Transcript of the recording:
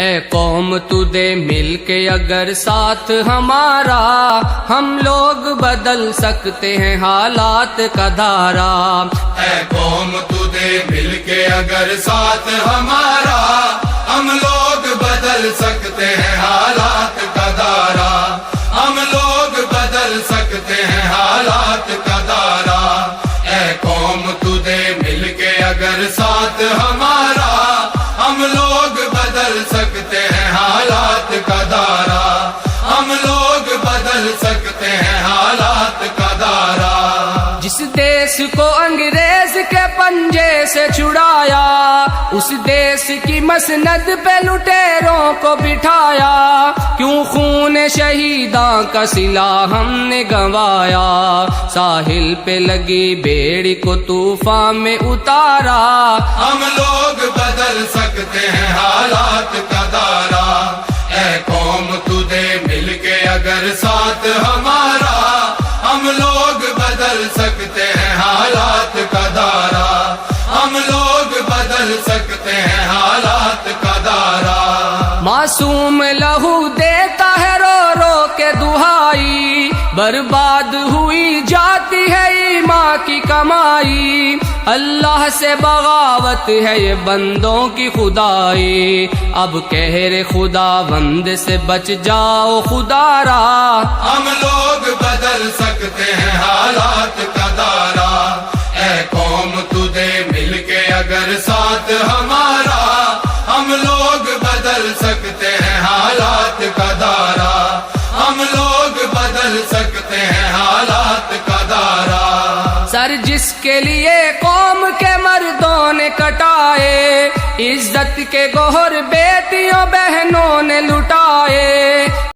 اے قوم تو دے مل کے اگر ساتھ ہمارا، ہم لوگ بدل سکتے ہیں حالات کا دھارا۔ اے قوم تو دے مل کے اگر ساتھ ہمارا، ہم لوگ بدل سکتے ہیں حالات کا دھارا، ہم لوگ بدل سکتے ہیں حالات کا دھارا۔ اے قوم تو دے مل کے اگر ساتھ ہمارا، ہم لوگ بدل سکتے ہیں حالات کا دھارا، ہم لوگ بدل سکتے ہیں حالات کا دھارا۔ جس دیس کو انگریز کے پنجے سے چھڑایا، اس دیس کی مسند پہ لٹیروں کو بٹھایا، کیوں خون شہیداں کا صلہ ہم نے گنوایا، ساحل پہ لگی بیڑی کو طوفان میں اتارا۔ ہم لوگ بدل سکتے ہیں حالات کا دھارا۔ اے قوم تو دے مل کے اگر ساتھ ہمارا، ہم لوگ بدل سکتے ہیں حالات کا دھارا، ہم لوگ بدل سکتے ہیں حالات کا دھارا۔ معصوم لہو دیتا ہے رو رو کے دہائی، برباد ہوئی جاتی ہے ایمان کی کمائی، اللہ سے بغاوت ہے یہ بندوں کی خدائی، اب قہر خداوند سے بچ جاؤ خدا را۔ ہم لوگ بدل سکتے ہیں حالات کا دھارا۔ اے قوم تو دے مل کے اگر ساتھ ہمارا، ہم لوگ بدل سکتے ہیں حالات کا دھارا، ہم لوگ بدل سکتے ہیں حالات کا دھارا۔ سر جس کے لیے قوم کے مردوں نے کٹائے، عزت کے گوہر بیٹیوں بہنوں نے لٹائے،